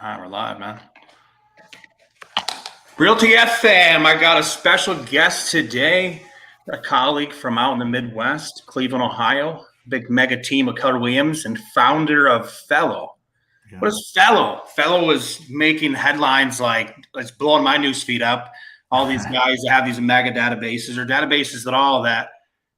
All right, we're live, man. Realty FM, I got a special guest today, a colleague from out in the Midwest, Cleveland, Ohio, big mega team of Keller Williams and founder of Fello. Yeah. What is Fello? Fello is making headlines like it's blowing my newsfeed up. All these guys that have these mega databases or databases that all that,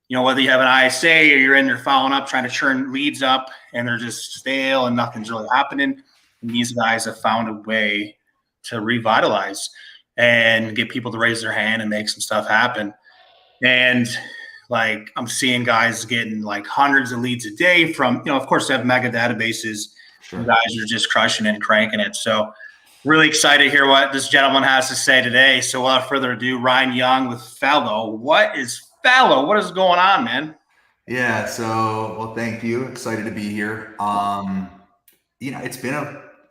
whether you have an ISA or you're in there following up, trying to churn leads up and they're just stale and nothing's really happening. And these guys have found a way to revitalize and get people to raise their hand and make some stuff happen. And like I'm seeing guys getting like hundreds of leads a day from, of course, they have mega databases. Sure. You guys are just crushing it and cranking it. So really excited to hear what this gentleman has to say today. So without further ado, Ryan Young with Fello. What is Fello? What is going on, man? Yeah. So, well, thank you. Excited to be here.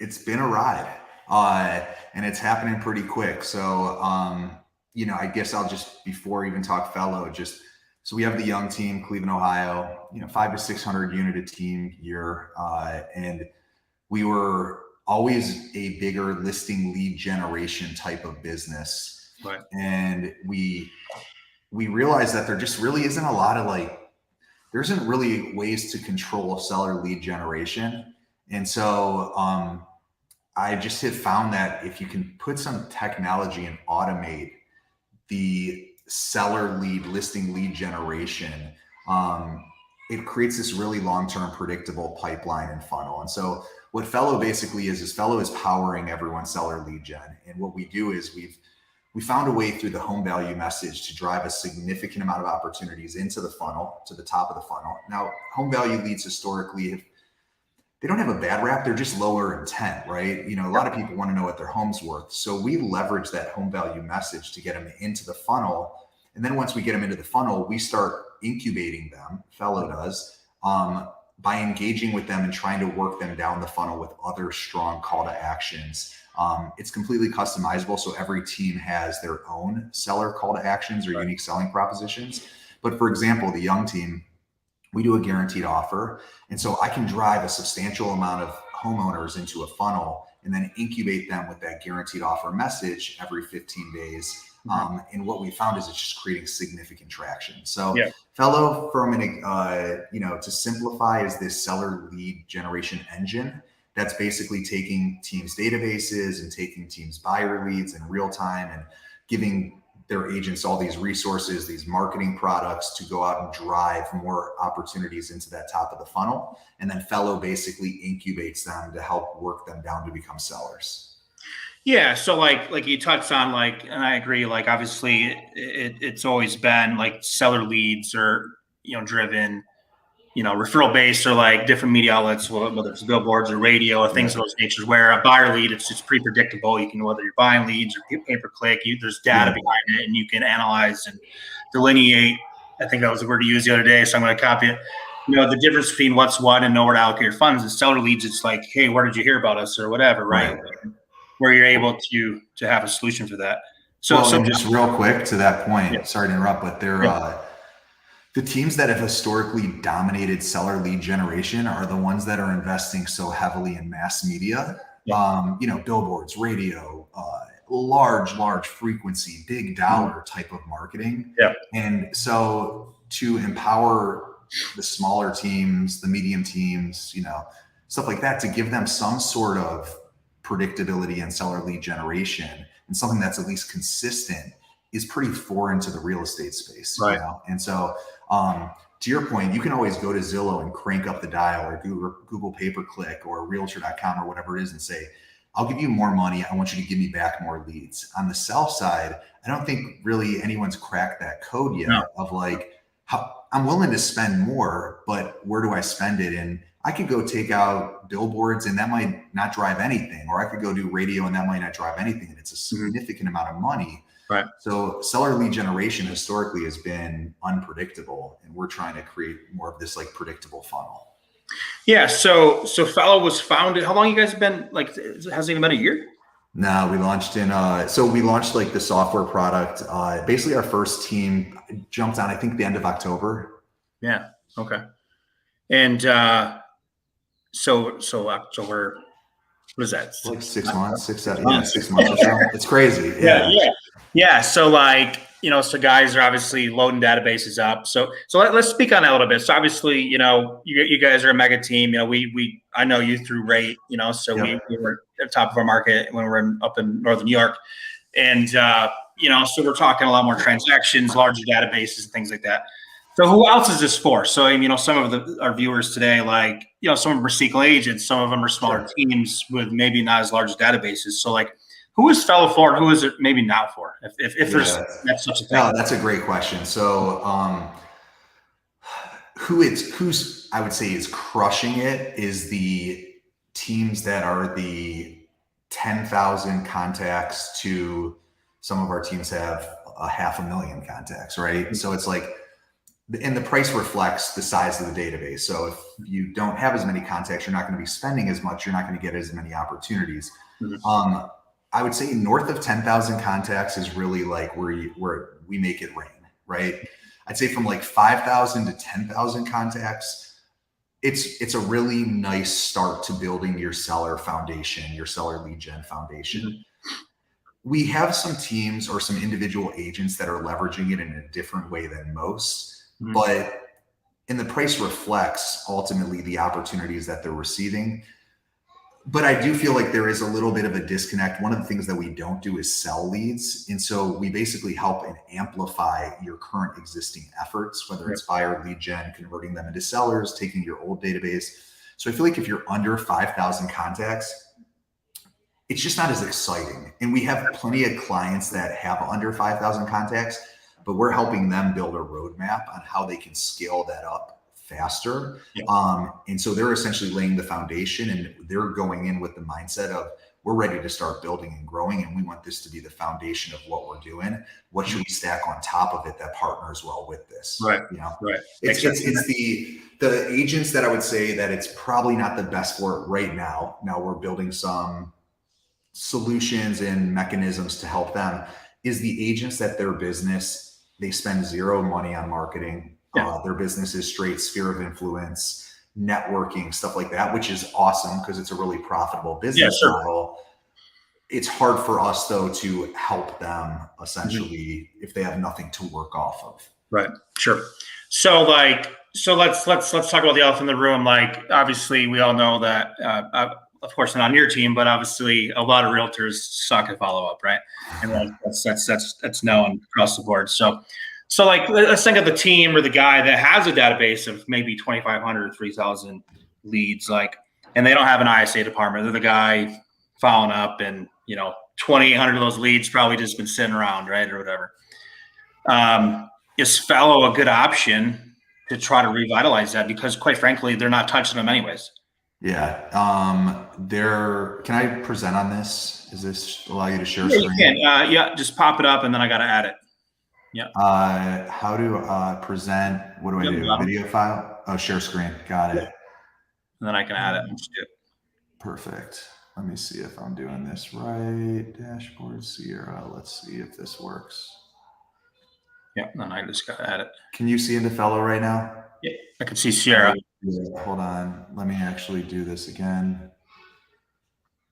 It's been a ride, and it's happening pretty quick. So, I guess I'll just, before even talk Fello, so we have the young team, Cleveland, Ohio, 500 to 600 unit a team here. And we were always a bigger listing lead generation type of business. Right. And we realized that there just really isn't a lot of there isn't really ways to control seller lead generation. And so I just have found that if you can put some technology and automate the seller lead listing lead generation, it creates this really long-term predictable pipeline and funnel. And so what Fello basically is Fello is powering everyone's seller lead gen. And what we do is we found a way through the home value message to drive a significant amount of opportunities into the funnel, to the top of the funnel. Now, home value leads historically, they don't have a bad rap, they're just lower intent, right? A lot of people want to know what their home's worth. So we leverage that home value message to get them into the funnel. And then once we get them into the funnel, we start incubating them, Fello does, by engaging with them and trying to work them down the funnel with other strong call to actions. It's completely customizable. So every team has their own seller call to actions or unique selling propositions. But for example, the young team, we do a guaranteed offer. And so I can drive a substantial amount of homeowners into a funnel and then incubate them with that guaranteed offer message every 15 days. And what we found is it's just creating significant traction. So Fello, from to simplify, is this seller lead generation engine that's basically taking teams' databases and taking teams' buyer leads in real time and giving their agents all these resources, these marketing products to go out and drive more opportunities into that top of the funnel. And then Fello basically incubates them to help work them down to become sellers. Yeah. So like you touched on, and I agree, obviously it's always been seller leads or, driven, referral based or different media outlets, whether it's billboards or radio or things of those natures, where a buyer lead, it's just pretty predictable. You can, whether you're buying leads or pay per click, there's data behind it and you can analyze and delineate. I think that was the word you used the other day. So I'm going to copy it. The difference between what's what and know where to allocate your funds. And seller leads, it's like, hey, where did you hear about us or whatever, right? Where you're able to have a solution for that. So just real quick to that point, sorry to interrupt, but the teams that have historically dominated seller lead generation are the ones that are investing so heavily in mass media, billboards, radio, large frequency, big dollar type of marketing. Yeah. And so to empower the smaller teams, the medium teams, stuff like that, to give them some sort of predictability and seller lead generation and something that's at least consistent is pretty foreign to the real estate space. Right. And so to your point, you can always go to Zillow and crank up the dial or Google pay-per-click or realtor.com or whatever it is and say, I'll give you more money. I want you to give me back more leads. On the sell side, I don't think really anyone's cracked that code yet of how I'm willing to spend more, but where do I spend it? And I could go take out billboards and that might not drive anything, or I could go do radio and that might not drive anything. And it's a significant amount of money. Right. So seller lead generation historically has been unpredictable, and we're trying to create more of this predictable funnel. Yeah. So Fello was founded. How long you guys have been? Has it even been a year? No, we launched the software product. Basically, our first team jumped on, I think, the end of October. Yeah. Okay. And so October What is that? Like 6 months, 6, 7, yeah, 6 months or so. It's crazy. Yeah. So like, so guys are obviously loading databases up. So let's speak on that a little bit. So obviously, you guys are a mega team. I know you through Rate, so Yep. we were at the top of our market when we were up in Northern New York. And, so we're talking a lot more transactions, larger databases and things like that. So who else is this for? So, some of our viewers today, like, some of them are SQL agents, some of them are smaller teams with maybe not as large databases. So like, who is Fello for? And who is it maybe not for? If there's that's such a thing. No, that's a great question. So, who's I would say is crushing it is the teams that are the 10,000 contacts to some of our teams have 500,000 contacts, right? Mm-hmm. So it's like, and the price reflects the size of the database. So if you don't have as many contacts, you're not going to be spending as much. You're not going to get as many opportunities. Mm-hmm. I would say north of 10,000 contacts is really like where we make it rain, right? I'd say from like 5,000 to 10,000 contacts, it's a really nice start to building your seller foundation, your seller lead gen foundation. Mm-hmm. We have some teams or some individual agents that are leveraging it in a different way than most. Mm-hmm. But and the price reflects ultimately the opportunities that they're receiving. But I do feel like there is a little bit of a disconnect. One of the things that we don't do is sell leads. And so we basically help and amplify your current existing efforts, whether it's buyer lead gen, converting them into sellers, taking your old database. So I feel like if you're under 5,000 contacts, it's just not as exciting. And we have plenty of clients that have under 5,000 contacts, but we're helping them build a roadmap on how they can scale that up faster. And so they're essentially laying the foundation, and they're going in with the mindset of, we're ready to start building and growing, and we want this to be the foundation of what we're doing. What should we stack on top of it that partners well with this? Right. It's the agents that I would say that it's probably not the best for it right now. Now we're building some solutions and mechanisms to help them. Is the agents that their business, they spend zero money on marketing. Their business is straight sphere of influence, networking, stuff like that, which is awesome because it's a really profitable business model. It's hard for us though to help them essentially if they have nothing to work off of. Right. Sure. So let's talk about the elephant in the room. Like, obviously we all know that, of course not on your team, but obviously a lot of realtors suck at follow up, right? And that's known across the board. So like, let's think of the team or the guy that has a database of maybe 2,500 or 3,000 leads, like, and they don't have an ISA department. They're the guy following up, and 2,800 of those leads probably just been sitting around, right, or whatever. Is Fello a good option to try to revitalize that? Because quite frankly, they're not touching them anyways. Yeah. Can I present on this? Does this allow you to share screen? You can. Just pop it up, and then I got to add it. Yeah. How to present? What do I do? Video file? Oh, share screen. Got it. And then I can add it. Perfect. Let me see if I'm doing this right. Dashboard Sierra. Let's see if this works. Yeah. Then I just got to add it. Can you see into Fello right now? Yeah. I can see Sierra. Hold on. Let me actually do this again,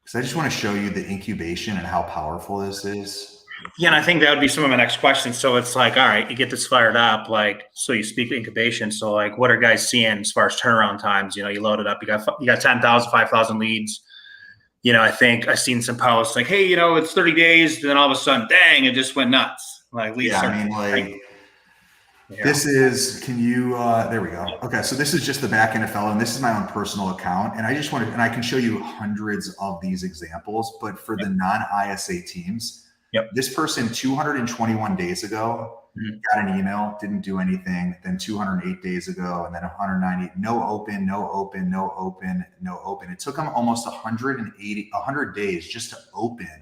because I just want to show you the incubation and how powerful this is. Yeah, and I think that would be some of my next questions. So it's like, all right, you get this fired up, like, so you speak incubation. So like, what are guys seeing as far as turnaround times? You load it up, you got 10,000, 5,000 leads. I think I've seen some posts like, hey, it's 30 days. And then all of a sudden, dang, it just went nuts. Like, leads. This is, there we go. Okay. So this is just the back end of Fello, and this is my own personal account. And I just wanted, and I can show you hundreds of these examples, but for the non-ISA teams, this person 221 days ago got an email, didn't do anything. Then 208 days ago, and then 190, no open, no open, no open, no open. It took them almost 100 days just to open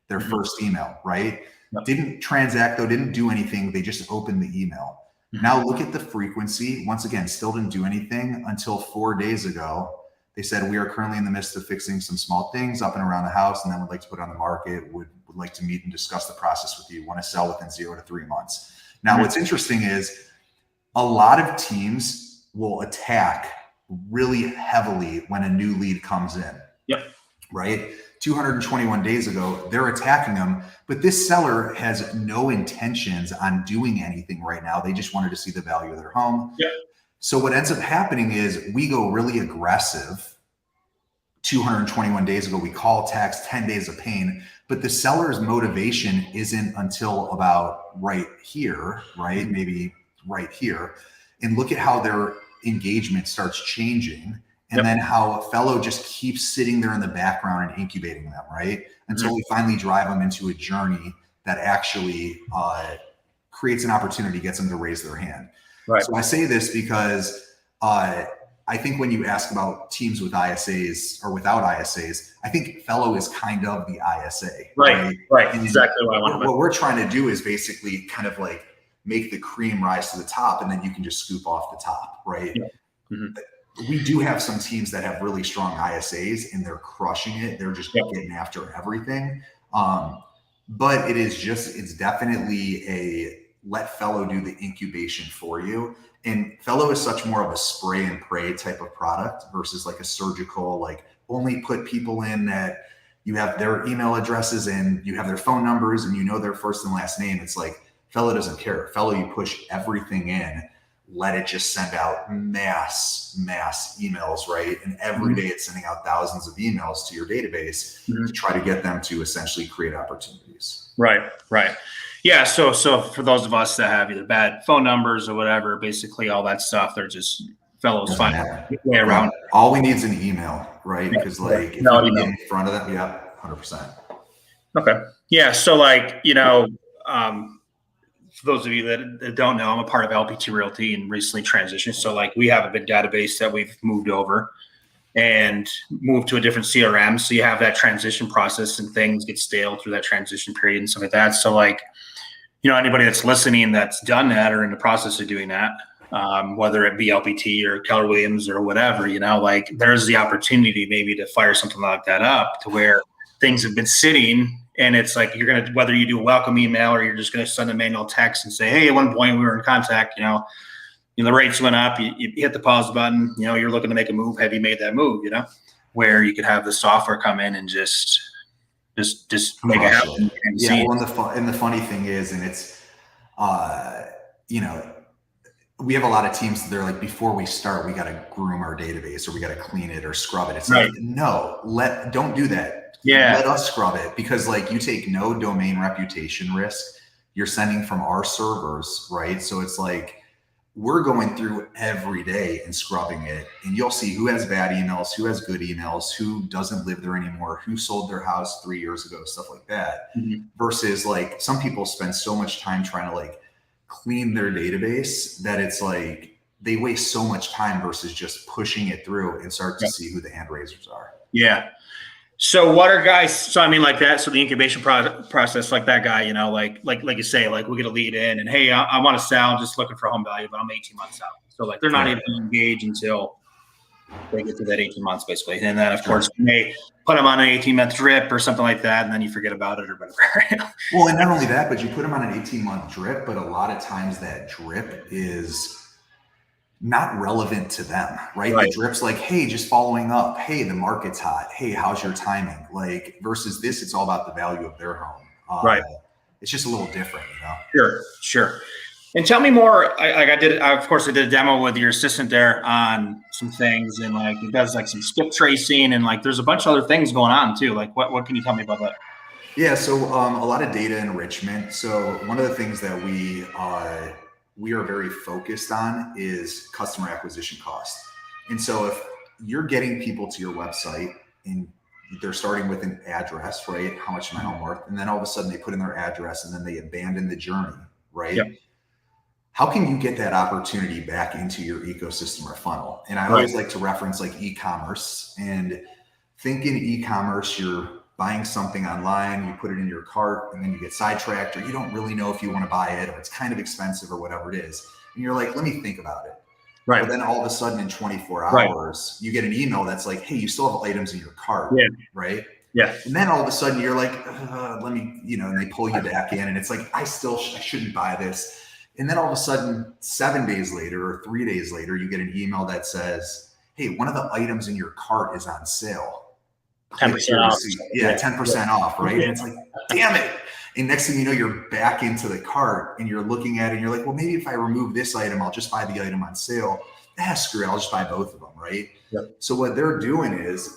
their first email, right? Didn't transact though, didn't do anything. They just opened the email. Now look at the frequency. Once again, still didn't do anything until 4 days ago. They said, we are currently in the midst of fixing some small things up and around the house, and then would like to put it on the market, would like to meet and discuss the process with you, want to sell within 0 to 3 months. Now, what's interesting is a lot of teams will attack really heavily when a new lead comes in. right? 221 days ago, they're attacking them, but this seller has no intentions on doing anything right now. They just wanted to see the value of their home. Yep. So what ends up happening is we go really aggressive 221 days ago. We call, text, 10 days of pain, but the seller's motivation isn't until about right here, right? Maybe right here. And look at how their engagement starts changing. And then how Fello just keeps sitting there in the background and incubating them, right? Until we finally drive them into a journey that actually creates an opportunity, gets them to raise their hand. Right. So I say this because I think when you ask about teams with ISAs or without ISAs, I think Fello is kind of the ISA. Right. Exactly what I want. What we're trying to do is basically kind of like make the cream rise to the top, and then you can just scoop off the top, right? We do have some teams that have really strong ISAs and they're crushing it. They're just getting after everything. But it's definitely a let Fello do the incubation for you. And Fello is such more of a spray and pray type of product versus like a surgical, like only put people in that you have their email addresses and you have their phone numbers and you know their first and last name. It's like Fello doesn't care. Fello, you push everything in, let it just send out mass emails, right? And every day it's sending out thousands of emails to your database to try to get them to essentially create opportunities. Right. Yeah. So for those of us that have either bad phone numbers or whatever, basically all that stuff, they're just Fello's fine way around. All we need is an email, right? Because like if you get in front of them, 100%. Okay. Yeah. So like, for those of you that don't know, I'm a part of LPT Realty and recently transitioned. So like we have a big database that we've moved over and moved to a different CRM. So you have that transition process and things get stale through that transition period and stuff like that. So like, anybody that's listening that's done that or in the process of doing that, whether it be LPT or Keller Williams or whatever, like there's the opportunity maybe to fire something like that up to where things have been sitting. And it's like you're going to, whether you do a welcome email or you're just going to send a manual text and say, hey, at one point we were in contact, the rates went up, you hit the pause button, you're looking to make a move. Have you made that move, where you could have the software come in and just make it happen. Well, and the funny thing is, and it's, we have a lot of teams that they're like, before we start, we got to groom our database or we got to clean it or scrub it. It's like, no, don't do that. Let us scrub it, because like you take no domain reputation risk. You're sending from our servers, right? So it's like we're going through every day and scrubbing it, and you'll see who has bad emails, who has good emails, who doesn't live there anymore, who sold their house 3 years ago, stuff like that. Versus like some people spend so much time trying to like clean their database that it's like they waste so much time versus just pushing it through and start to see who the hand raisers are. Yeah. So what are guys? So I mean, like that. So the incubation process, like that guy, like you say, like we get a lead in, and hey, I want to sell, I'm just looking for home value, but I'm 18 months out. So like they're not even engaged until they get to that 18 months, basically. And then of course we may put them on an 18-month drip or something like that, and then you forget about it or whatever. Well, and not only that, but you put them on an 18-month drip, but a lot of times that drip is not relevant to them, right? The drip's like, hey, just following up. Hey, the market's hot. Hey, how's your timing? Like versus this, it's all about the value of their home. It's just a little different, Sure. And tell me more. I did a demo with your assistant there on some things, and like he does like some skip tracing, and like there's a bunch of other things going on too. Like what can you tell me about that? Yeah, so a lot of data enrichment. So one of the things that we are very focused on is customer acquisition cost. And so if you're getting people to your website and they're starting with an address, right? How much is my home worth? And then all of a sudden they put in their address and then they abandon the journey, right? Yep. How can you get that opportunity back into your ecosystem or funnel? And I always like to reference like e-commerce, and think in e-commerce, you're buying something online, you put it in your cart, and then you get sidetracked, or you don't really know if you want to buy it, or it's kind of expensive or whatever it is. And you're like, let me think about it. But then all of a sudden in 24 hours, you get an email that's like, hey, you still have items in your cart, right? Yeah. And then all of a sudden you're like, let me, and they pull you back in, and it's like, I shouldn't buy this. And then all of a sudden, 7 days later or 3 days later, you get an email that says, hey, one of the items in your cart is on sale. click 10% your off. receipt. Yeah, 10% off, right? And it's like, damn it. And next thing you know, you're back into the cart and you're looking at it and you're like, well, maybe if I remove this item, I'll just buy the item on sale. Screw it, I'll just buy both of them, right? Yep. So what they're doing is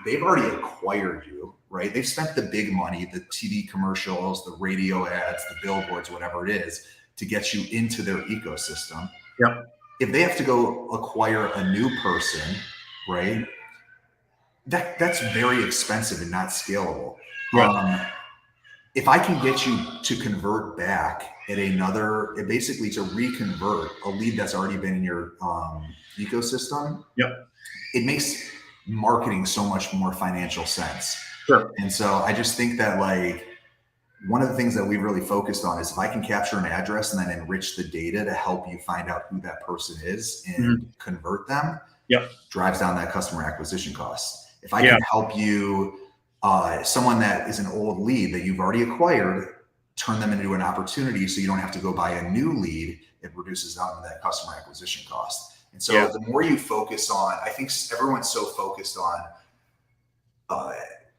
they've already acquired you, right? They've spent the big money, the TV commercials, the radio ads, the billboards, whatever it is, to get you into their ecosystem. Yep. If they have to go acquire a new person, right? That's very expensive and not scalable. Yep. If I can get you to convert back at basically to reconvert a lead that's already been in your ecosystem, yep, it makes marketing so much more financial sense. Sure. And so I just think that like one of the things that we've really focused on is if I can capture an address and then enrich the data to help you find out who that person is and convert them, yep, drives down that customer acquisition cost. If I can help you, someone that is an old lead that you've already acquired, turn them into an opportunity so you don't have to go buy a new lead, it reduces down that customer acquisition cost. And so the more you focus on, I think everyone's so focused on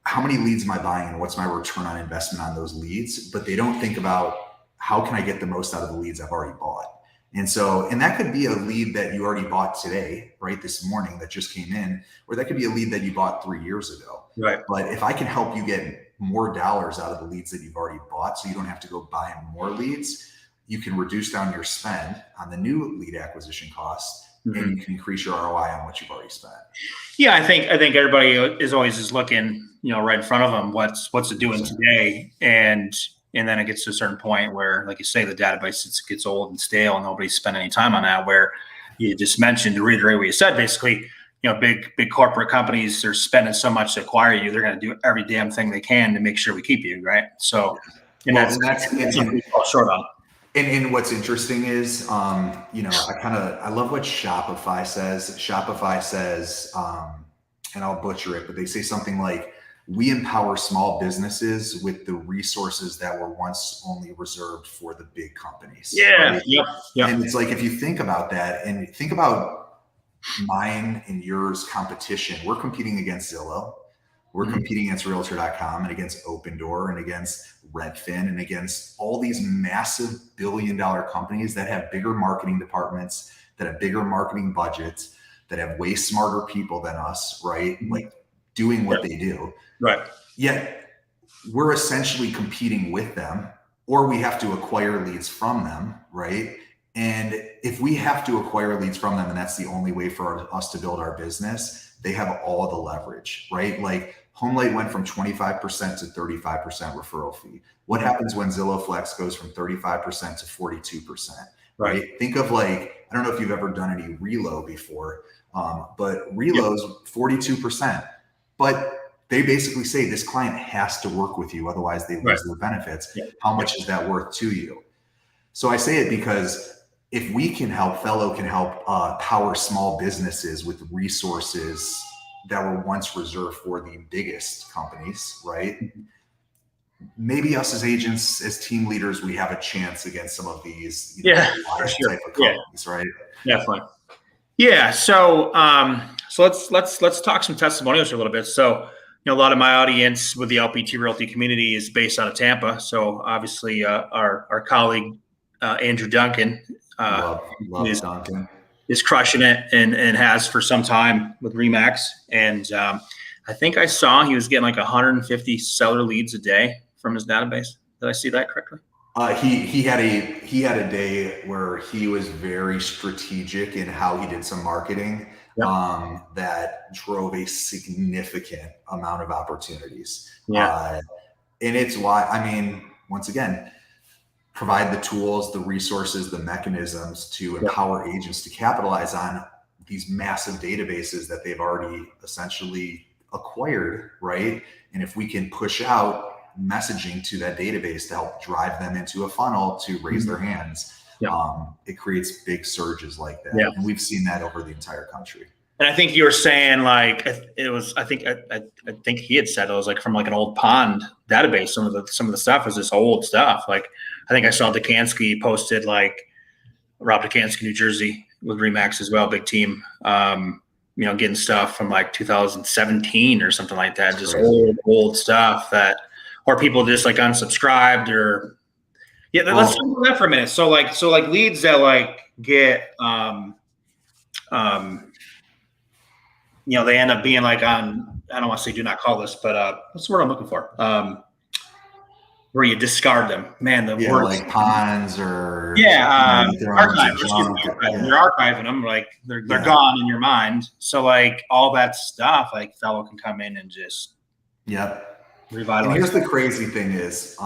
how many leads am I buying and what's my return on investment on those leads, but they don't think about how can I get the most out of the leads I've already bought. And so, and that could be a lead that you already bought today, right? This morning that just came in, or that could be a lead that you bought 3 years ago. Right. But if I can help you get more dollars out of the leads that you've already bought, so you don't have to go buy more leads, you can reduce down your spend on the new lead acquisition costs, and you can increase your ROI on what you've already spent. Yeah, I think everybody is always looking, right in front of them. What's it doing today? And then it gets to a certain point where, like you say, the database gets old and stale, and nobody's spending any time on that. Where you just mentioned, to reiterate what you said, basically, big corporate companies are spending so much to acquire you, they're going to do every damn thing they can to make sure we keep you, right? So, that's something we fall short on. And what's interesting is, I love what Shopify says. Shopify says, and I'll butcher it, but they say something like, we empower small businesses with the resources that were once only reserved for the big companies. Yeah. Right? Yep. And it's like, if you think about that and think about mine and yours competition, we're competing against Zillow. We're competing against Realtor.com and against Opendoor and against Redfin and against all these massive billion-dollar companies that have bigger marketing departments, that have bigger marketing budgets, that have way smarter people than us, right? Like doing what they do. Right. Yet we're essentially competing with them, or we have to acquire leads from them, right? And if we have to acquire leads from them, and that's the only way for us to build our business, they have all the leverage, right? Like HomeLight went from 25% to 35% referral fee. What happens when Zillow Flex goes from 35% to 42%, right? Think of like, I don't know if you've ever done any reload before, but reload's 42%. But they basically say this client has to work with you, otherwise they lose their benefits. How much is that worth to you? So I say it because if we can help, Fello can help power small businesses with resources that were once reserved for the biggest companies, right? Maybe us as agents, as team leaders, we have a chance against some of these type of companies, right? Definitely. Yeah. So let's talk some testimonials for a little bit. So a lot of my audience with the LPT Realty community is based out of Tampa. So obviously our colleague Andrew Duncan love Duncan. Is crushing it and has for some time with RE/MAX. And I think I saw he was getting like 150 seller leads a day from his database. Did I see that correctly? He had a day where he was very strategic in how he did some marketing that drove a significant amount of opportunities. And it's why, once again, provide the tools, the resources, the mechanisms to empower agents to capitalize on these massive databases that they've already essentially acquired, right? And if we can push out messaging to that database to help drive them into a funnel to raise their hands, it creates big surges like that. And we've seen that over the entire country. And I think you were saying like it was. I think he had said it was like from like an old pond database. Some of the stuff was this old stuff. Like I think I saw Dekansky posted like Rob Dekansky, New Jersey with RE/MAX as well, big team. getting stuff from like 2017 or something like that, just crazy. old stuff or people just like unsubscribed or let's talk about that for a minute. So like leads that like get, they end up being like on, I don't want to say do not call list, but what's the word I'm looking for? Where you discard them, man. The word like ponds or archive. You're archiving them, like they're gone in your mind. So like all that stuff, like Fello can come in and just revitalize. And here's the crazy thing is,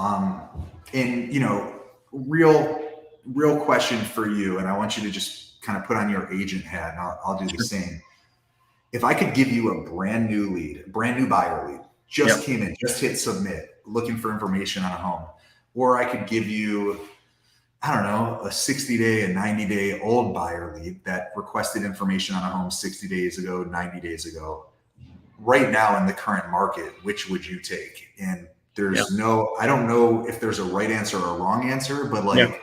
real question for you, and I want you to just kind of put on your agent hat, and I'll do the same. If I could give you a brand new buyer lead, just came in, just hit submit, looking for information on a home, or I could give you, I don't know, a 60-day, a 90-day old buyer lead that requested information on a home 60 days ago, 90 days ago. Right now in the current market, which would you take? And there's I don't know if there's a right answer or a wrong answer, but like,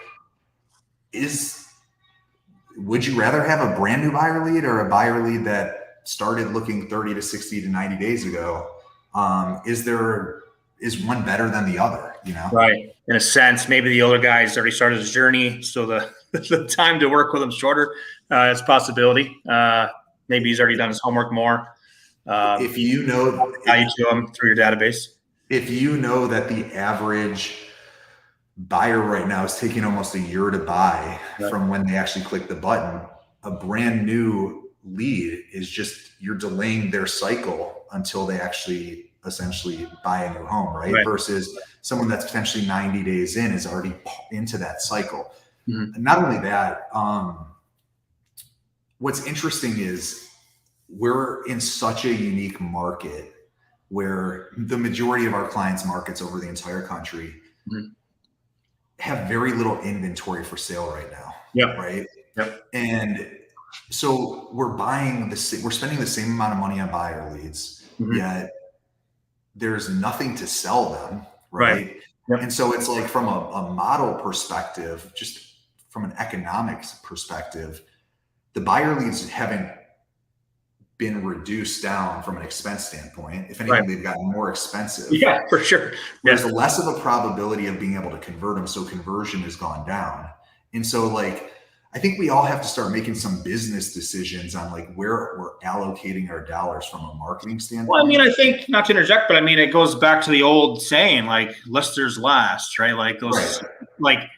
would you rather have a brand new buyer lead or a buyer lead that started looking 30 to 60 to 90 days ago? Is one better than the other, Right. In a sense, maybe the older guy's already started his journey, so the time to work with him shorter. It's a possibility. Maybe he's already done his homework more. If value to him through your database. If you know that the average buyer right now is taking almost a year to buy from when they actually click the button, a brand new lead is just, you're delaying their cycle until they actually essentially buy a new home, right? Versus someone that's potentially 90 days in is already into that cycle. And not only that, what's interesting is we're in such a unique market where the majority of our clients' markets over the entire country have very little inventory for sale right now. Right. And so we're spending the same amount of money on buyer leads, yet there's nothing to sell them. Right. And so it's like from a model perspective, just from an economics perspective, the buyer leads haven't been reduced down from an expense standpoint. If anything, they've gotten more expensive. Yeah, for sure. There's less of a probability of being able to convert them. So conversion has gone down. And so like, I think we all have to start making some business decisions on like where we're allocating our dollars from a marketing standpoint. Well, I mean, I think, not to interject, but I mean, it goes back to the old saying, like listers last, right? Like those, like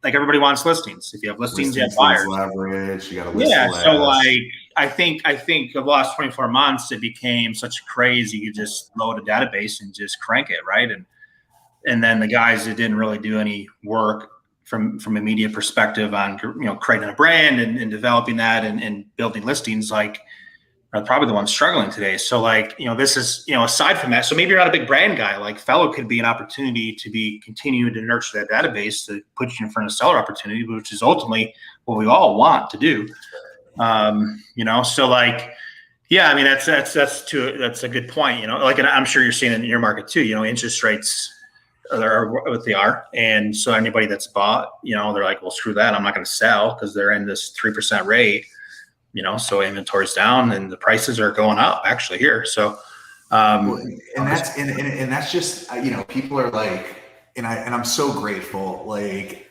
everybody wants listings. If you have listings, you have buyers. Leverage, you got to list less. So like, I think the last 24 months, it became such crazy. You just load a database and just crank it, right? And then the guys that didn't really do any work from a media perspective on creating a brand and developing that and building listings, like, are probably the ones struggling today. So like, this is, aside from that, so maybe you're not a big brand guy, like Fello could be an opportunity to be continuing to nurture that database to put you in front of seller opportunity, which is ultimately what we all want to do. So like, yeah, I mean, that's a good point, like, and I'm sure you're seeing it in your market too, interest rates are what they are. And so anybody that's bought, they're like, well, screw that. I'm not going to sell because they're in this 3% rate, so inventory's down and the prices are going up actually here. So, that's just, people are like, and I'm so grateful. Like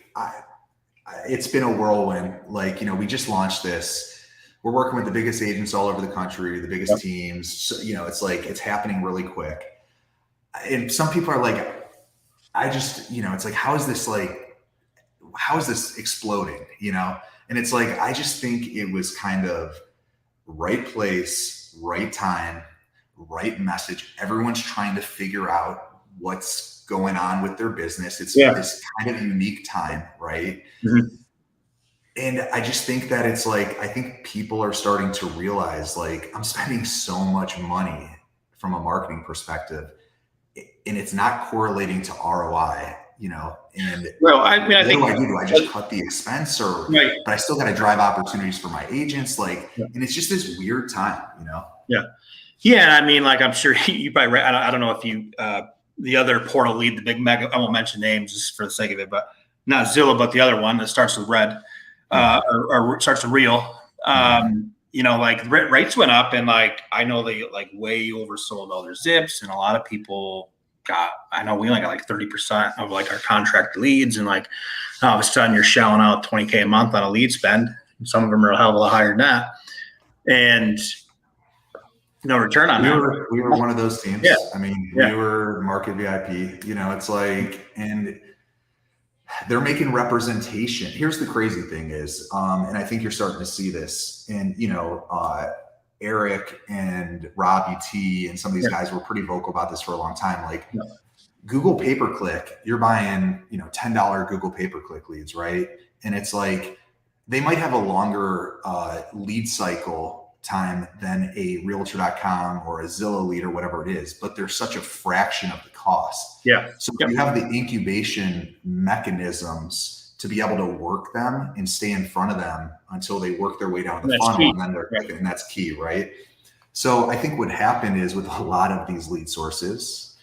it's been a whirlwind. Like, we just launched this. We're working with the biggest agents all over the country, the biggest teams. So, it's like, it's happening really quick. And some people are like, it's like, how is this exploding? And it's like, I just think it was kind of right place, right time, right message. Everyone's trying to figure out what's going on with their business. It's this kind of unique time, right? And I just think that it's like, I think people are starting to realize, like, I'm spending so much money from a marketing perspective and it's not correlating to ROI, and well, I mean, do I just cut the expense but I still got to drive opportunities for my agents, like, and it's just this weird time, Yeah. I mean, like, I'm sure you probably read, I don't know if you, the other portal lead, the big mega, I won't mention names just for the sake of it, but not Zillow, but the other one that starts with red, or starts with real. like rates went up, and like I know they like way oversold all their zips, and a lot of people I know we only got like 30% of like our contract leads, and like all of a sudden you're shelling out $20K a month on a lead spend. Some of them are a hell of a lot higher than that, and no return on that. We were one of those teams. Yeah. I mean, Yeah. we were market VIP. It's like, and they're making representation. Here's the crazy thing is, and I think you're starting to see this, and Eric and Robbie T and some of these guys were pretty vocal about this for a long time. Like Google pay-per-click, you're buying, $10 Google pay-per-click leads, right? And it's like, they might have a longer lead cycle time than a realtor.com or a Zillow lead or whatever it is, but they're such a fraction of the cost. Yeah. So you have the incubation mechanisms to be able to work them and stay in front of them until they work their way down the funnel, and then they're clicking, and that's key, right? So I think what happened is with a lot of these lead sources,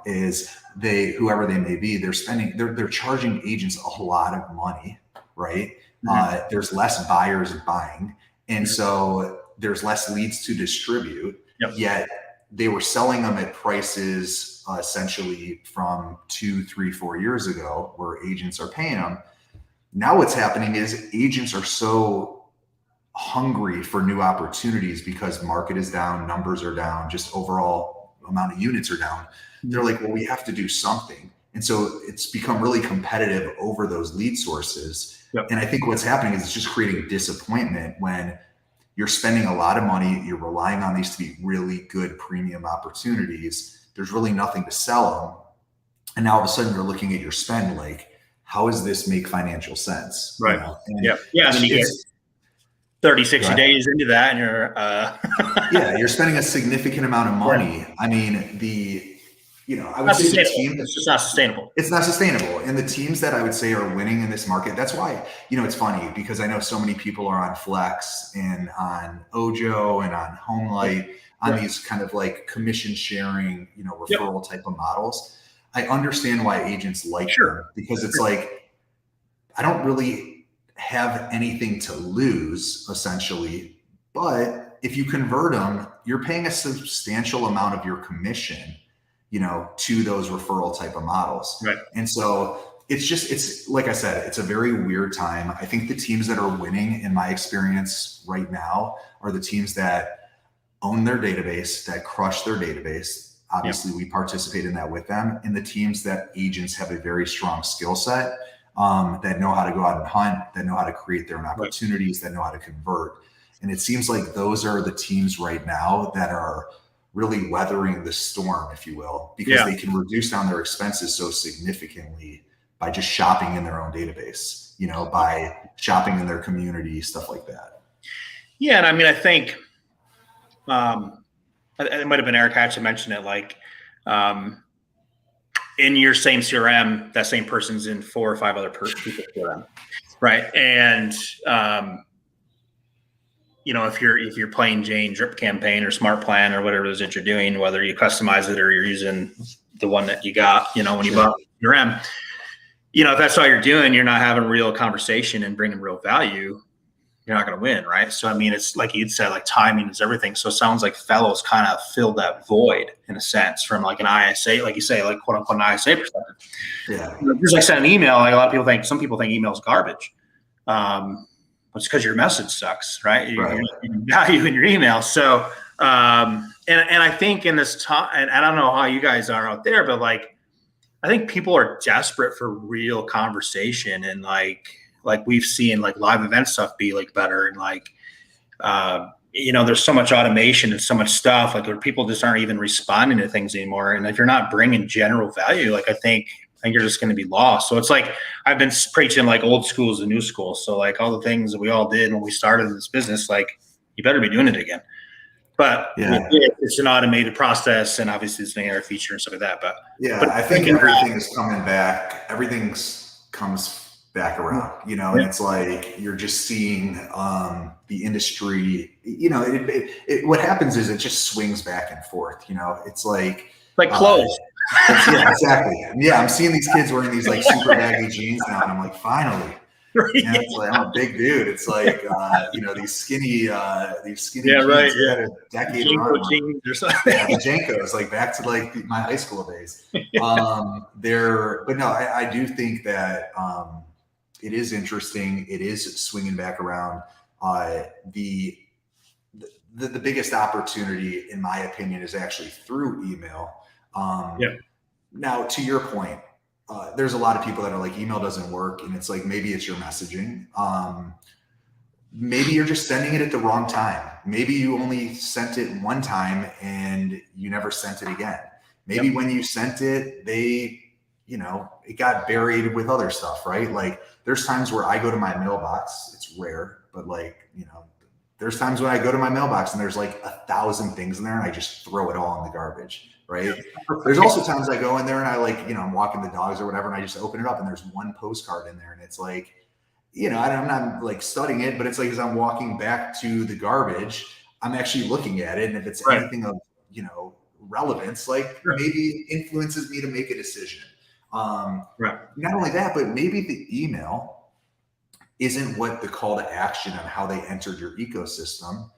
is whoever they may be, they're charging agents a lot of money, right? Mm-hmm. There's less buyers buying, and so there's less leads to distribute. Yet they were selling them at prices essentially from 2, 3, 4 years ago, where agents are paying them. Now what's happening is agents are so hungry for new opportunities because market is down, numbers are down, just overall amount of units are down. They're like, well, we have to do something. And so it's become really competitive over those lead sources. And I think what's happening is it's just creating disappointment when you're spending a lot of money, you're relying on these to be really good premium opportunities. There's really nothing to sell them. And now all of a sudden you're looking at your spend like, how does this make financial sense? Right. And then you get 30, 60 days into that, and you're you're spending a significant amount of money. Yeah. I mean, I would say the team, it's just not sustainable. It's not sustainable. And the teams that I would say are winning in this market, that's why, it's funny because I know so many people are on Flex and on Ojo and on HomeLight, on these kind of like commission sharing, referral type of models. I understand why agents like them, because it's like, I don't really have anything to lose essentially, but if you convert them, you're paying a substantial amount of your commission, to those referral type of models. Right. And so it's like I said, it's a very weird time. I think the teams that are winning in my experience right now are the teams that own their database, that crush their database. Obviously we participate in that with them, and the teams that agents have a very strong skill set, that know how to go out and hunt, that know how to create their own opportunities, that know how to convert. And it seems like those are the teams right now that are really weathering the storm, if you will, because they can reduce down their expenses so significantly by just shopping in their own database, by shopping in their community, stuff like that. Yeah. And I mean, I think it might've been Eric Hatch mentioned it, like in your same CRM, that same person's in 4 or 5 other people's CRM. Right. And, if you're plain Jane drip campaign or smart plan or whatever it is that you're doing, whether you customize it or you're using the one that you got, when you bought CRM, if that's all you're doing, you're not having a real conversation and bringing real value, you're not going to win. Right. So, I mean, it's like you'd said, like timing is everything. So it sounds like Fellows kind of filled that void in a sense from like an ISA, like you say, like quote unquote, an ISA perspective. Yeah. Just like send an email. Like a lot of people some people think email is garbage. It's because your message sucks, right? You value in your email. So, and I think in this time, and I don't know how you guys are out there, but like, I think people are desperate for real conversation, and like we've seen like live event stuff be like better, and like, there's so much automation and so much stuff like where people just aren't even responding to things anymore. And if you're not bringing general value, like I think you're just going to be lost. So it's like I've been preaching like old school is the new school. So like all the things that we all did when we started this business, like you better be doing it again. But it's an automated process, and obviously it's an AI feature and stuff like that. But I think everything is coming back. Everything comes back around, and it's like you're just seeing the industry. What happens is it just swings back and forth. It's like clothes. Yeah, exactly. Yeah, I'm seeing these kids wearing these like super baggy jeans now, and I'm like, finally. And it's like, I'm a big dude. It's like, these skinny jeans right. that had a decade run. Jeans or something. Yeah, the Jankos, like back to like my high school days. But no, I do think that it is interesting. It is swinging back around. The biggest opportunity, in my opinion, is actually through email. Now, to your point, there's a lot of people that are like, email doesn't work, and it's like, maybe it's your messaging. Maybe you're just sending it at the wrong time. Maybe you only sent it one time and you never sent it again. Maybe when you sent it, it got buried with other stuff, right? Like, there's times where I go to my mailbox. It's rare, but there's times when I go to my mailbox and there's like 1,000 things in there and I just throw it all in the garbage, right? There's also times I go in there and I'm walking the dogs or whatever, and I just open it up and there's one postcard in there, and it's like, I'm not like studying it, but it's like, as I'm walking back to the garbage, I'm actually looking at it. And if it's anything of, relevance, like maybe influences me to make a decision. Not only that, but maybe the email isn't what the call to action on how they entered your ecosystem,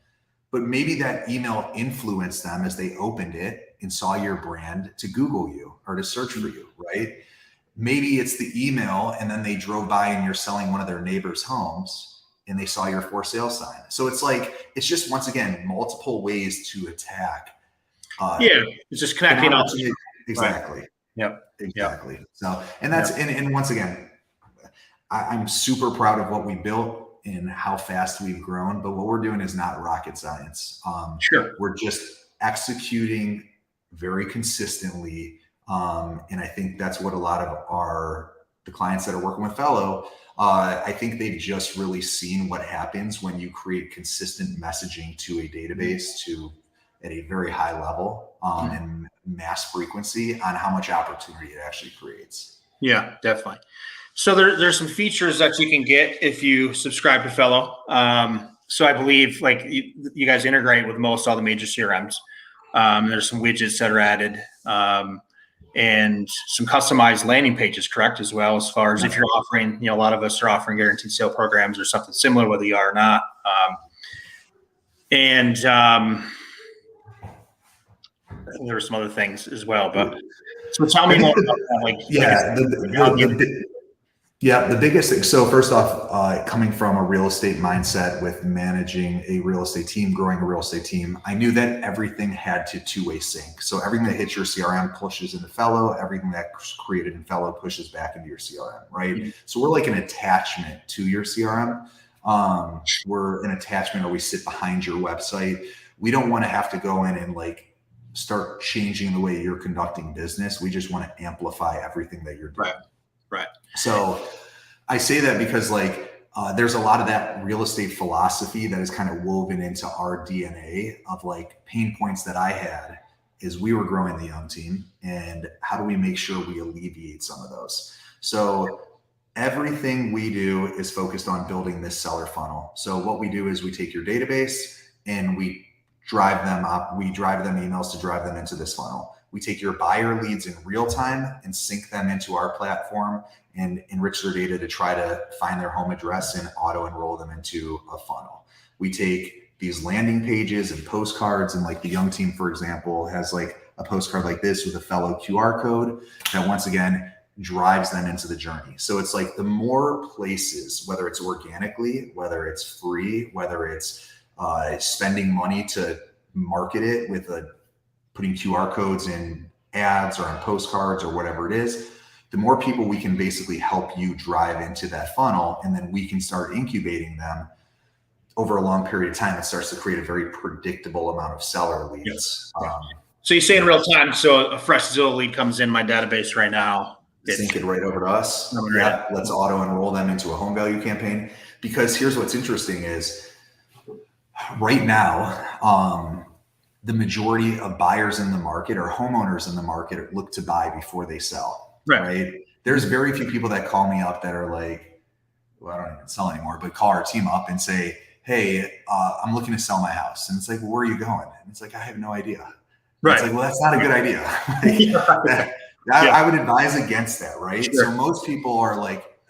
but maybe that email influenced them as they opened it and saw your brand to Google you or to search for you, right? Maybe it's the email and then they drove by and you're selling one of their neighbors' homes and they saw your for sale sign. So it's like, it's just, once again, multiple ways to attack. It's just connecting up. Exactly. Right. Yep. Exactly. Yep. So, and that's, and once again, I'm super proud of what we built and how fast we've grown, but what we're doing is not rocket science. We're just executing very consistently. And I think that's what a lot of the clients that are working with Fello, I think they've just really seen what happens when you create consistent messaging to a database at a very high level and mass frequency, on how much opportunity it actually creates. Yeah, definitely. So there's some features that you can get if you subscribe to Fello. So I believe like you guys integrate with all the major CRMs. There's some widgets that are added. And some customized landing pages, correct, as well, as far as if you're offering, a lot of us are offering guaranteed sale programs or something similar, whether you are or not. I think there were some other things as well, but so tell me more about that. The biggest thing. So first off, coming from a real estate mindset with managing a real estate team, growing a real estate team, I knew that everything had to two-way sync. So everything that hits your CRM pushes into Fello, everything that's created in Fello pushes back into your CRM, right? Mm-hmm. So we're like an attachment to your CRM. We're an attachment, or we sit behind your website. We don't want to have to go in and start changing the way you're conducting business. We just want to amplify everything that you're doing. Right. So I say that because there's a lot of that real estate philosophy that is kind of woven into our DNA of pain points that I had as we were growing the young team, and how do we make sure we alleviate some of those? So everything we do is focused on building this seller funnel. So what we do is we take your database and we drive them up. We drive them emails to drive them into this funnel. We take your buyer leads in real time and sync them into our platform and enrich their data to try to find their home address and auto enroll them into a funnel. We take these landing pages and postcards, and the young team, for example, has a postcard like this with a Fello QR code that once again drives them into the journey. So it's the more places, whether it's organically, whether it's free, whether it's spending money to market it with putting QR codes in ads or on postcards or whatever it is, the more people we can basically help you drive into that funnel, and then we can start incubating them over a long period of time. It starts to create a very predictable amount of seller leads. So you say in real time, so a fresh Zillow lead comes in my database right now. Sync it right over to us. Yeah, let's auto enroll them into a home value campaign. Because here's what's interesting is right now, the majority of buyers in the market or homeowners in the market look to buy before they sell, right? There's very few people that call me up that are well, I don't even sell anymore, but call our team up and say, hey, I'm looking to sell my house. And it's well, where are you going? And it's I have no idea. Right. It's well, that's not a good idea. I would advise against that, right? Sure. So most people are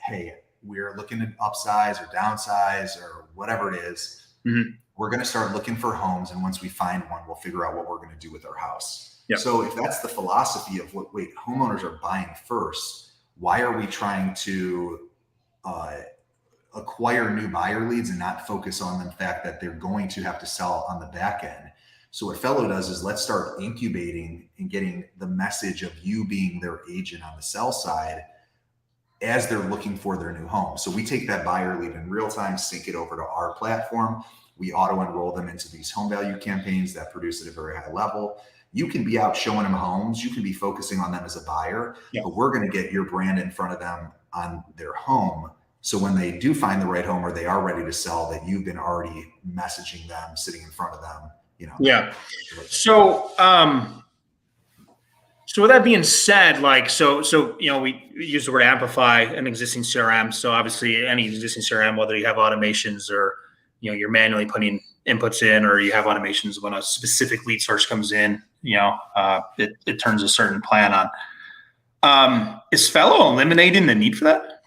hey, we're looking to upsize or downsize or whatever it is. Mm-hmm. We're going to start looking for homes. And once we find one, we'll figure out what we're going to do with our house. Yep. So if that's the philosophy of what, wait, homeowners are buying first, why are we trying to acquire new buyer leads and not focus on the fact that they're going to have to sell on the back end? So what Fello does is let's start incubating and getting the message of you being their agent on the sell side as they're looking for their new home. So we take that buyer lead in real time, sync it over to our platform. We auto enroll them into these home value campaigns that produce at a very high level. You can be out showing them homes. You can be focusing on them as a buyer, but we're going to get your brand in front of them on their home. So when they do find the right home or they are ready to sell, that you've been already messaging them, sitting in front of them, you know. Yeah. So, so with that being said, like, so, you know, we use the word amplify an existing CRM. So obviously any existing CRM, whether you have automations or, you know, you're manually putting inputs in, or you have automations when a specific lead source comes in, you know, it turns a certain plan on. Is Fello eliminating the need for that?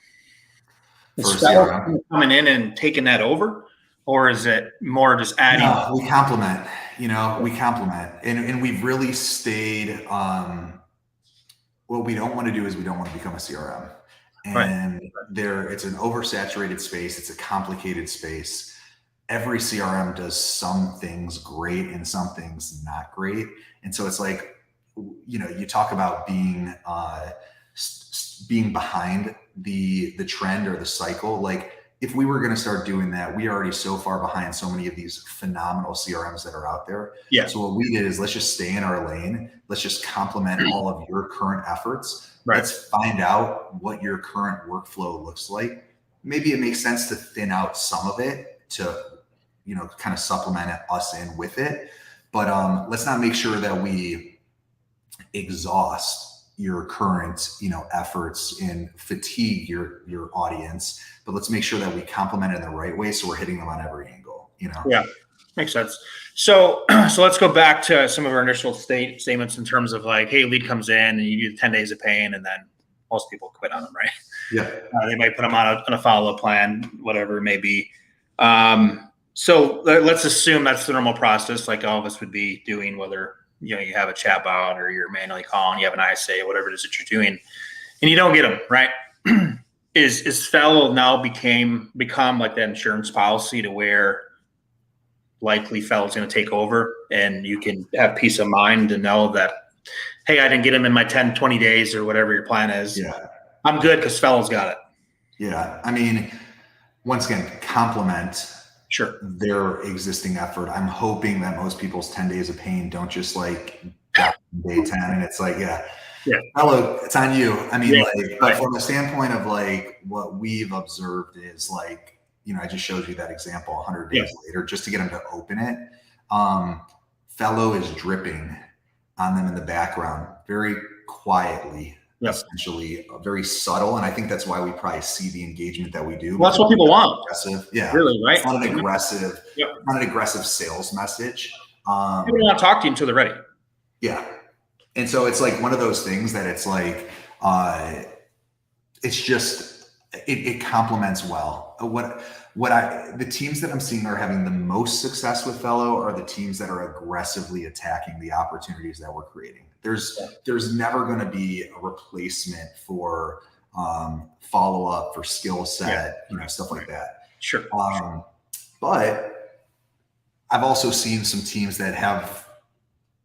Is Fello coming in and taking that over? Or is it more just adding? No, we complement, you know, we complement. And we've really stayed, what we don't want to do is we don't want to become a CRM. And it's an oversaturated space. It's a complicated space. Every CRM does some things great and some things not great. And so it's like, you know, you talk about being behind the trend or the cycle. Like if we were going to start doing that, we are already so far behind so many of these phenomenal CRMs that are out there. Yeah. So what we did is let's just stay in our lane. Let's just complement all of your current efforts. Right. Let's find out what your current workflow looks like. Maybe it makes sense to thin out some of it to, you know, kind of supplement us in with it. But let's not make sure that we exhaust your current, you know, efforts and fatigue your audience, but let's make sure that we complement it in the right way. So we're hitting them on every angle, you know? Yeah, makes sense. So let's go back to some of our initial statements in terms of like, hey, lead comes in and you do 10 days of paying, and then most people quit on them, right? Yeah. They might put them on a follow-up plan, whatever it may be. So let's assume that's the normal process, like all of us would be doing, whether, you know, you have a chat bot or you're manually calling, you have an ISA, whatever it is that you're doing, and you don't get them, right? Is Fello now become like that insurance policy to where likely Fello's going to take over and you can have peace of mind to know that, hey, I didn't get them in my 10, 20 days or whatever your plan is. Yeah. I'm good because Fello's got it. Yeah. I mean, once again, complement their existing effort. I'm hoping that most people's 10 days of pain don't just like day 10 and it's like, Fello, it's on you. I mean, but from the standpoint of like what we've observed is like, you know, I just showed you that example 100 days later, just to get them to open it. Fello is dripping on them in the background, very quietly, essentially, very subtle. And I think that's why we probably see the engagement that we do. Well, that's what people want. Aggressive. Yeah. Really, right? It's not an aggressive sales message. People don't want to talk to you until they're ready. Yeah. And so it's like one of those things that it's like, it's just, it complements well. The teams that I'm seeing are having the most success with Fello are the teams that are aggressively attacking the opportunities that we're creating. There's never going to be a replacement for follow-up, for skill set, you know, stuff like that. Sure. But I've also seen some teams that have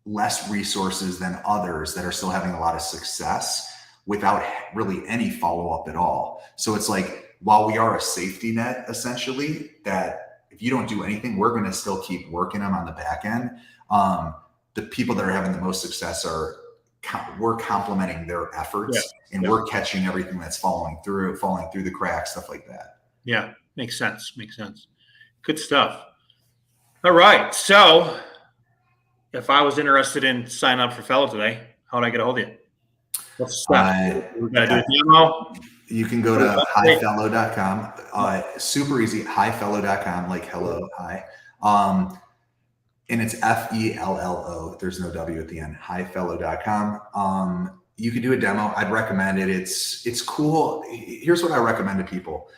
less resources than others that are still having a lot of success without really any follow-up at all. So it's like, while we are a safety net, essentially, that if you don't do anything, we're going to still keep working them on the back end. The people that are having the most success we're complementing their efforts and we're catching everything that's falling through the cracks, stuff like that. Yeah. Makes sense. Good stuff. All right. So if I was interested in signing up for Fello today, how would I get a hold of you? What's the step? We got to do a demo. You can go to highfello.com. Super easy. Highfello.com, like hello, hi. And it's Fello. There's no W at the end. Highfello.com. you could do a demo. I'd recommend it. It's cool. Here's what I recommend to people.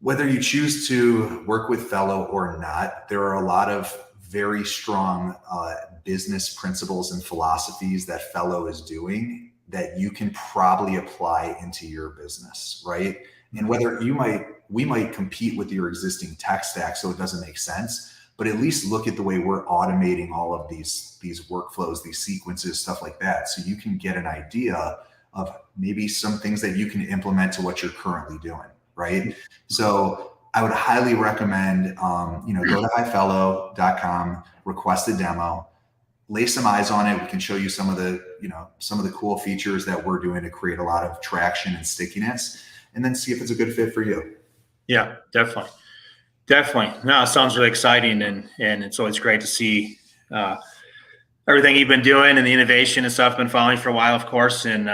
Whether you choose to work with Fello or not, there are a lot of very strong business principles and philosophies that Fello is doing that you can probably apply into your business, right? And whether we might compete with your existing tech stack, so it doesn't make sense, but at least look at the way we're automating all of these workflows, these sequences, stuff like that. So you can get an idea of maybe some things that you can implement to what you're currently doing, right? So I would highly recommend, go to highfellow.com, request a demo, lay some eyes on it. We can show you some of the cool features that we're doing to create a lot of traction and stickiness, and then see if it's a good fit for you. Yeah, definitely. Definitely. No, it sounds really exciting, and it's always great to see everything you've been doing and the innovation and stuff. Been following for a while, of course, and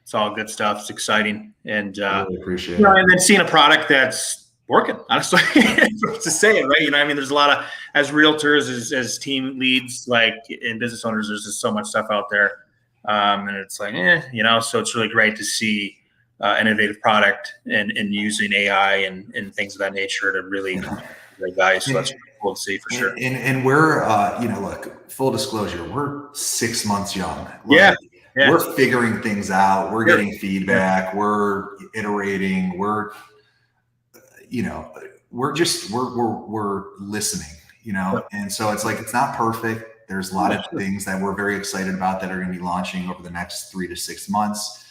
it's all good stuff. It's exciting, and I really appreciate it. And then seeing a product that's working. Honestly, to say it, right? I mean, there's a lot of, as realtors, as team leads, like in business owners, there's just so much stuff out there, and it's like, so it's really great to see innovative product and using AI and things of that nature to really great value. So that's cool to see for sure. And we're, look, full disclosure, we're 6 months young. Yeah. We're figuring things out. We're getting feedback. We're iterating. We're listening, and so it's like, it's not perfect. There's a lot of things that we're very excited about that are going to be launching over the next 3 to 6 months.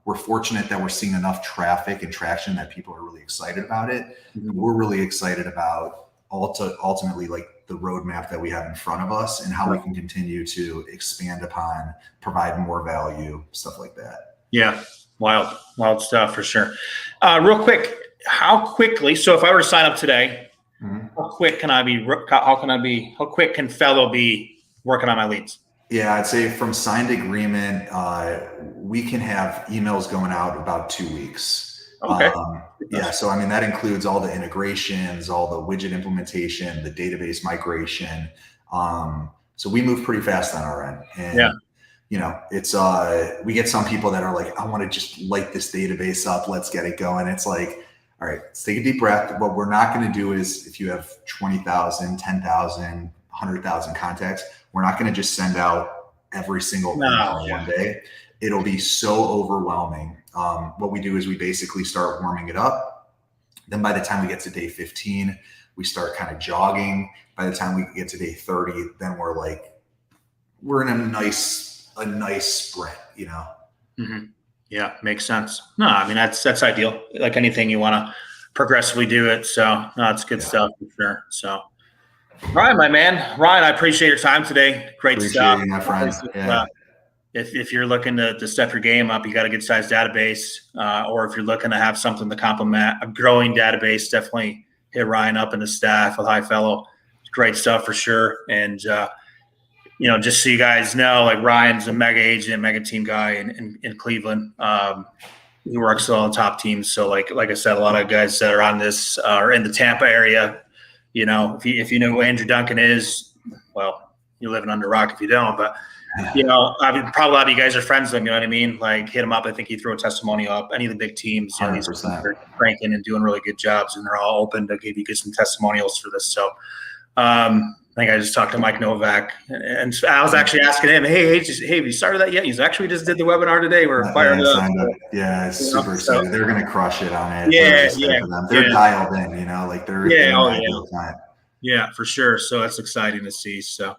We're fortunate that we're seeing enough traffic and traction that people are really excited about it. Mm-hmm. We're really excited about ultimately like the roadmap that we have in front of us and how we can continue to expand upon, provide more value, stuff like that. Yeah. Wild stuff for sure. Real quick, how quickly, so if I were to sign up today, how quick can Fello be working on my leads? Yeah, I'd say from signed agreement, we can have emails going out about 2 weeks. Okay. So I mean, that includes all the integrations, all the widget implementation, the database migration. So we move pretty fast on our end. And it's we get some people that are like, I want to just light this database up. Let's get it going. It's like, all right, let's take a deep breath. What we're not going to do is, if you have 20,000, 10,000, 100,000 contacts, we're not going to just send out every single email in one day. It'll be so overwhelming. What we do is we basically start warming it up. Then by the time we get to day 15, we start kind of jogging. By the time we get to day 30, then we're in a nice sprint, Mm-hmm. Yeah, makes sense. No, I mean, that's ideal. Like anything, you want to progressively do it. So no, it's good stuff for sure. So, all right, my man, Ryan, I appreciate your time today. Great stuff, my friend. If you're looking to step your game up, you got a good sized database, or if you're looking to have something to complement a growing database, definitely hit Ryan up and the staff with Fello. Great stuff for sure. And just so you guys know, like Ryan's a mega agent, mega team guy in Cleveland. He works with all the top teams. So like I said, a lot of guys that are on this are in the Tampa area. If you know who Andrew Duncan is, well, you're living under a rock if you don't. But I mean, probably a lot of you guys are friends with him. You know what I mean? Like, hit him up. I think he threw a testimonial up. Any of the big teams, these are cranking and doing really good jobs, and they're all open to give you some testimonials for this. So, I think I just talked to Mike Novak, and I was actually asking him, hey, have you started that yet? He's actually just did the webinar today. We're fired up. Yeah, it's super excited. So, they're going to crush it on it. They're dialed in, they're in ideal time. Yeah, for sure. So that's exciting to see. So,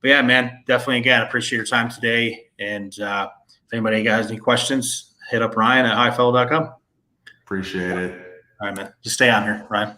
but yeah, man, definitely, again, appreciate your time today. And if anybody has any questions, hit up Ryan at highfellow.com. Appreciate it. All right, man. Just stay on here, Ryan.